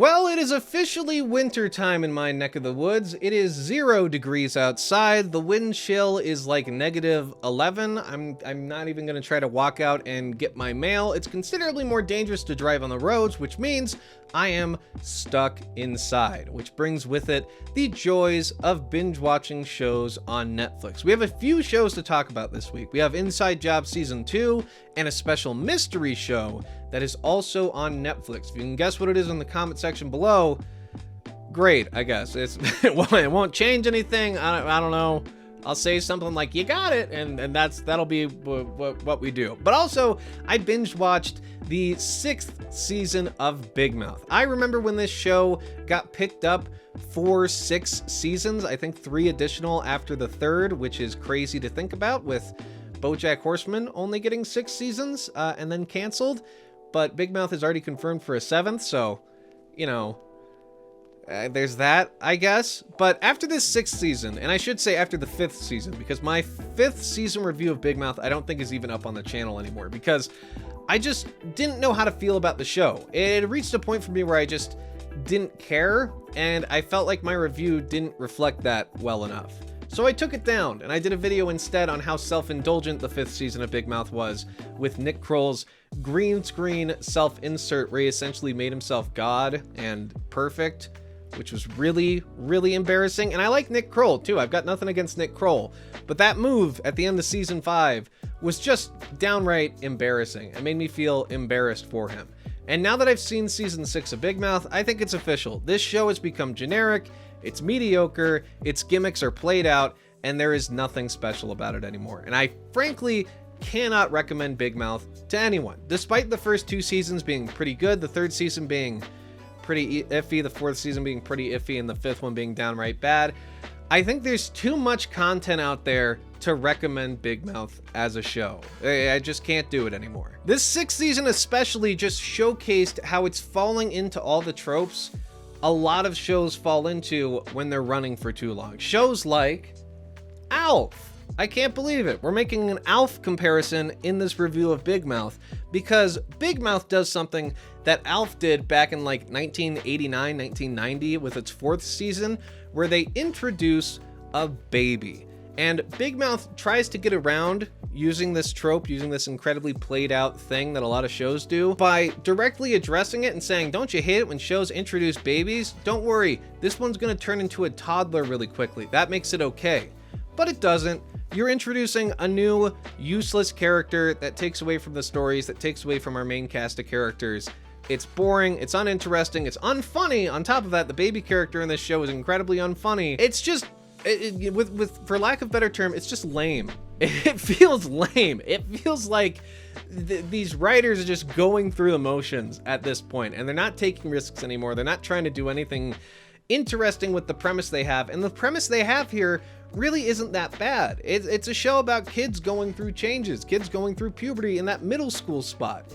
Well, it is officially winter time in my neck of the woods. It is 0 degrees outside. The wind chill is like -11. I'm not even going to try to walk out and get my mail. It's considerably more dangerous to drive on the roads, which means I am stuck inside, which brings with it the joys of binge watching shows on Netflix. We have a few shows to talk about this week. We have Inside Job Season 2 and a special mystery show that is also on Netflix. If you can guess what it is in the comment section below, great, I guess. It won't change anything. I don't know. I'll say something like, you got it, and that'll be what we do. But also, I binge watched the 6th season of Big Mouth. I remember when this show got picked up for 6 seasons, I think 3 additional after the 3rd, which is crazy to think about, with BoJack Horseman only getting 6 seasons and then canceled. But Big Mouth is already confirmed for a 7th, so, you know, there's that, I guess. But after this 6th season, and I should say after the 5th season, because my 5th season review of Big Mouth I don't think is even up on the channel anymore, because I just didn't know how to feel about the show. It reached a point for me where I just didn't care, and I felt like my review didn't reflect that well enough. So I took it down, and I did a video instead on how self-indulgent the 5th season of Big Mouth was, with Nick Kroll's green screen self-insert where he essentially made himself God and perfect, which was really, really embarrassing. And I like Nick Kroll too. I've got nothing against Nick Kroll, but that move at the end of season 5 was just downright embarrassing. It made me feel embarrassed for him. And now that I've seen season 6 of Big Mouth, I think it's official. This show has become generic, it's mediocre, its gimmicks are played out, and there is nothing special about it anymore. And I frankly cannot recommend Big Mouth to anyone. Despite the first 2 seasons being pretty good, the 3rd season being pretty iffy, the 4th season being pretty iffy, and the 5th one being downright bad, I think there's too much content out there to recommend Big Mouth as a show. I just can't do it anymore. This 6th season especially just showcased how it's falling into all the tropes a lot of shows fall into when they're running for too long. Shows like ALF. I can't believe it. We're making an ALF comparison in this review of Big Mouth because Big Mouth does something that ALF did back in like 1989, 1990 with its 4th season, where they introduce a baby. And Big Mouth tries to get around using this trope, using this incredibly played out thing that a lot of shows do, by directly addressing it and saying, don't you hate it when shows introduce babies? Don't worry, this one's gonna turn into a toddler really quickly. That makes it okay. But it doesn't. You're introducing a new, useless character that takes away from the stories, that takes away from our main cast of characters. It's boring, it's uninteresting, it's unfunny. On top of that, the baby character in this show is incredibly unfunny. It's just, for lack of better term, it's just lame. It feels lame. It feels like these writers are just going through the motions at this point, and they're not taking risks anymore. They're not trying to do anything interesting with the premise they have, and the premise they have here really isn't that bad. It's a show about kids going through changes, kids going through puberty in that middle school spot.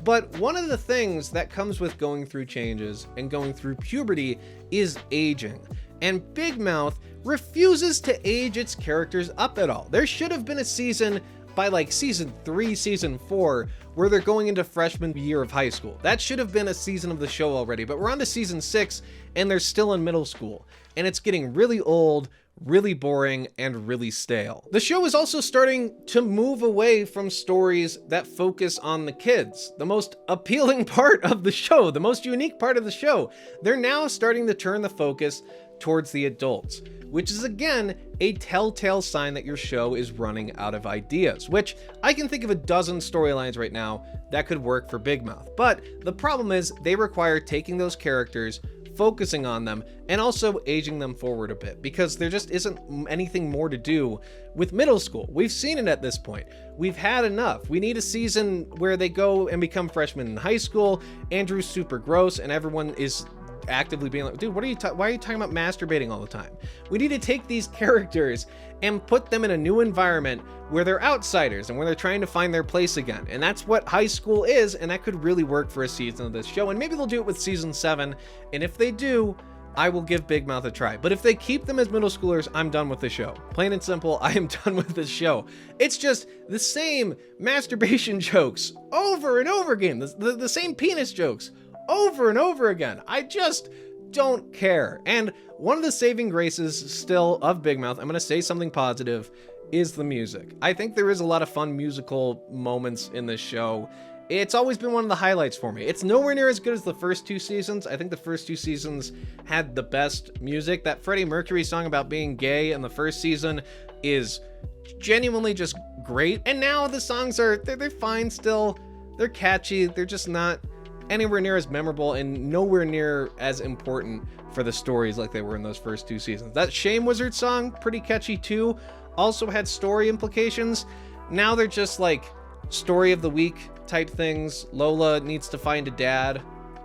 But one of the things that comes with going through changes and going through puberty is aging. And Big Mouth refuses to age its characters up at all. There should have been a season by like season 3, season 4, where they're going into freshman year of high school. That should have been a season of the show already, but we're on to season 6 and they're still in middle school. And it's getting really old, really boring, and really stale. The show is also starting to move away from stories that focus on the kids, the most appealing part of the show, the most unique part of the show. They're now starting to turn the focus towards the adults, which is again a telltale sign that your show is running out of ideas, which I can think of a dozen storylines right now that could work for Big Mouth. But the problem is they require taking those characters, focusing on them, and also aging them forward a bit, because there just isn't anything more to do with middle school. We've seen it at this point. We've had enough. We need a season where they go and become freshmen in high school. Andrew's super gross and everyone is actively being like, dude, why are you talking about masturbating all the time? We need to take these characters and put them in a new environment where they're outsiders and where they're trying to find their place again. And that's what high school is, and that could really work for a season of this show. And maybe they'll do it with season 7, and if they do, I will give Big Mouth a try. But if they keep them as middle schoolers, I'm done with the show. Plain and simple, I am done with this show. It's just the same masturbation jokes over and over again, the same penis jokes over and over again. I just don't care. And one of the saving graces still of Big Mouth, I'm going to say something positive, is the music. I think there is a lot of fun musical moments in this show. It's always been one of the highlights for me. It's nowhere near as good as the first 2 seasons. I think the first 2 seasons had the best music. That Freddie Mercury song about being gay in the first season is genuinely just great. And now the songs they're fine still. They're catchy. They're just not anywhere near as memorable and nowhere near as important for the stories like they were in those first 2 seasons. That Shame Wizard song, pretty catchy too, also had story implications. Now they're just like story of the week type things. Lola needs to find a dad.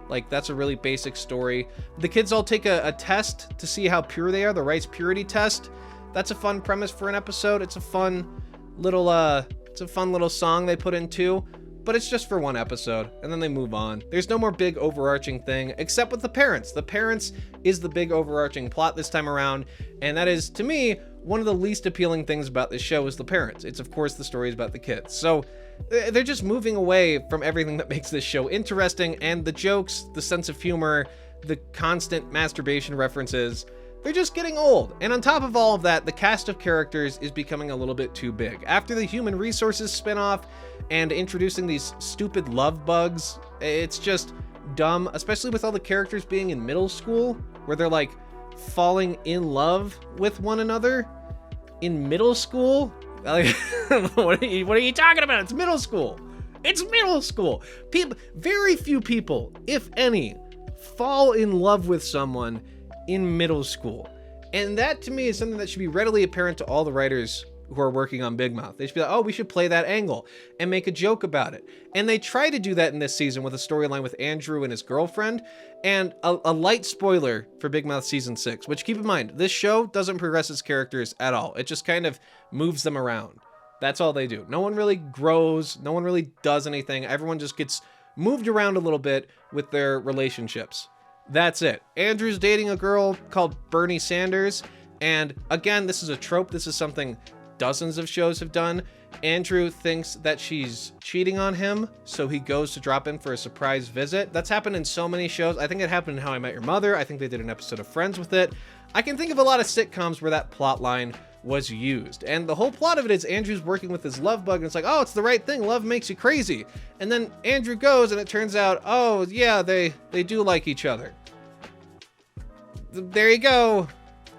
Like, that's a really basic story. The kids all take a test to see how pure they are, the Rice Purity Test. That's a fun premise for an episode. It's a fun little song they put in too. But it's just for one episode, and then they move on. There's no more big overarching thing, except with the parents. The parents is the big overarching plot this time around, and that is, to me, one of the least appealing things about this show is the parents. It's, of course, the stories about the kids. So they're just moving away from everything that makes this show interesting, and the jokes, the sense of humor, the constant masturbation references, they're just getting old. And on top of all of that, the cast of characters is becoming a little bit too big. After the Human Resources spinoff and introducing these stupid love bugs, it's just dumb, especially with all the characters being in middle school, where they're like falling in love with one another in middle school. Like, what are you talking about? It's middle school. It's middle school. Very few people, if any, fall in love with someone in middle school. And that to me is something that should be readily apparent to all the writers who are working on Big Mouth. They should be like, oh, we should play that angle and make a joke about it. And they try to do that in this season with a storyline with Andrew and his girlfriend. And a light spoiler for Big Mouth season 6, which, keep in mind, this show doesn't progress its characters at all. It just kind of moves them around. That's all they do. No one really grows. No one really does anything. Everyone just gets moved around a little bit with their relationships. That's it. Andrew's dating a girl called Bernie Sanders. And again, this is a trope. This is something dozens of shows have done. Andrew thinks that she's cheating on him, so he goes to drop in for a surprise visit. That's happened in so many shows. I think it happened in How I Met Your Mother. I think they did an episode of Friends with it. I can think of a lot of sitcoms where that plot line was used. And the whole plot of it is Andrew's working with his love bug, and it's like, oh, it's the right thing. Love makes you crazy. And then Andrew goes, and it turns out, oh, yeah, they do like each other. There you go.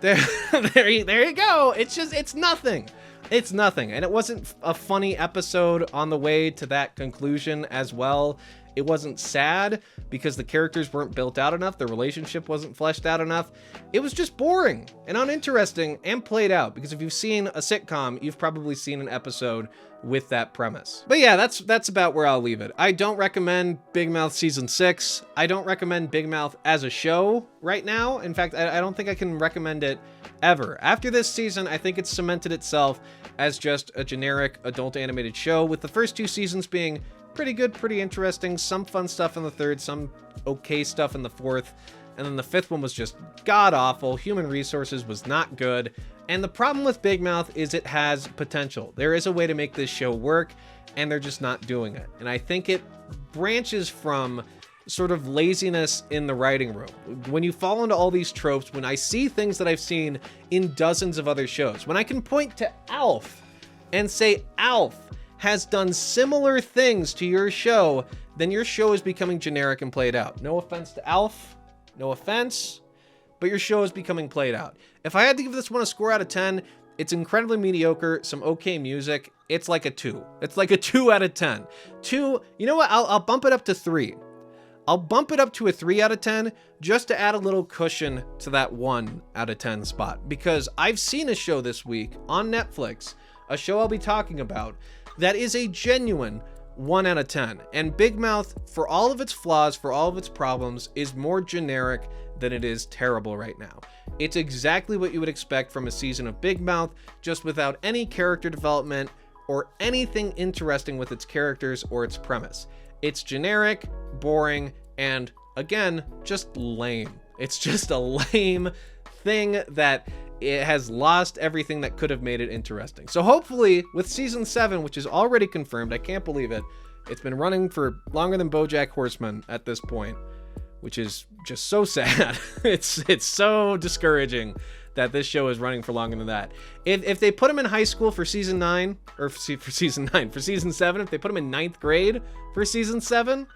There you go. It's nothing. It's nothing. And it wasn't a funny episode on the way to that conclusion as well. It wasn't sad because the characters weren't built out enough. The relationship wasn't fleshed out enough. It was just boring and uninteresting and played out, because if you've seen a sitcom, you've probably seen an episode with that premise. But yeah, that's about where I'll leave it. I don't recommend Big Mouth season 6. I don't recommend Big Mouth as a show right now. In fact, I don't think I can recommend it ever. After this season, I think it's cemented itself as just a generic adult animated show, with the first 2 seasons being pretty good, pretty interesting, some fun stuff in the 3rd, some okay stuff in the 4th, and then the 5th one was just god-awful. Human Resources was not good, and the problem with Big Mouth is it has potential. There is a way to make this show work, and they're just not doing it. And I think it branches from sort of laziness in the writing room. When you fall into all these tropes, when I see things that I've seen in dozens of other shows, when I can point to Alf and say, Alf has done similar things to your show, then your show is becoming generic and played out. No offense to Alf, no offense, but your show is becoming played out. If I had to give this one a score out of 10, it's incredibly mediocre, some okay music. It's like a 2. It's like a 2 out of 10. 2, you know what? I'll bump it up to 3. I'll bump it up to a 3 out of 10 just to add a little cushion to that 1 out of 10 spot, because I've seen a show this week on Netflix, a show I'll be talking about, that is a genuine 1 out of 10. And Big Mouth, for all of its flaws, for all of its problems, is more generic than it is terrible right now. It's exactly what you would expect from a season of Big Mouth, just without any character development or anything interesting with its characters or its premise. It's generic, boring, and again, just lame. It's just a lame thing that it has lost everything that could have made it interesting. So hopefully with season 7, which is already confirmed, I can't believe it. It's been running for longer than BoJack Horseman at this point. which is just so sad. It's so discouraging that this show is running for longer than that. If they put him in high school for season 9, or for season 7, if they put him in 9th grade for season 7,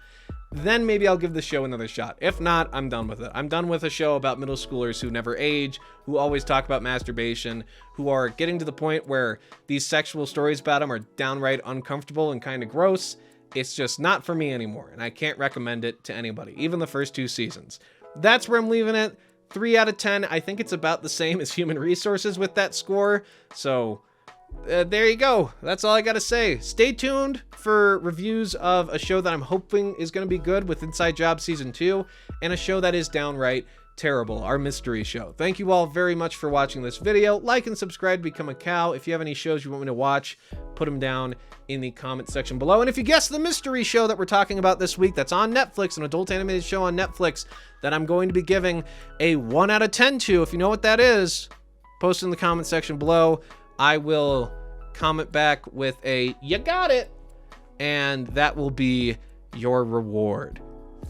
then maybe I'll give the show another shot. If not, I'm done with it. I'm done with a show about middle schoolers who never age, who always talk about masturbation, who are getting to the point where these sexual stories about them are downright uncomfortable and kind of gross. It's just not for me anymore, and I can't recommend it to anybody, even the first 2 seasons. That's where I'm leaving it. 3 out of 10. I think it's about the same as Human Resources with that score. So there you go. That's all I got to say. Stay tuned for reviews of a show that I'm hoping is going to be good with Inside Job Season 2, and a show that is downright terrible, our mystery show. Thank you all very much for watching this video. Like and subscribe to become a cow. If you have any shows you want me to watch, put them down in the comment section below. And if you guessed the mystery show that we're talking about this week, that's on Netflix, an adult animated show on Netflix that I'm going to be giving a 1 out of 10 to, if you know what that is, post in the comment section below. I will comment back with a "you got it," and that will be your reward.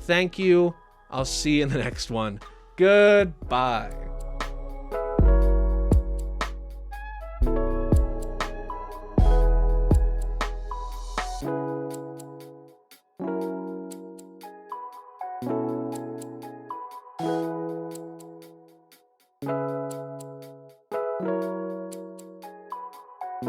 Thank you. I'll see you in the next one. Goodbye.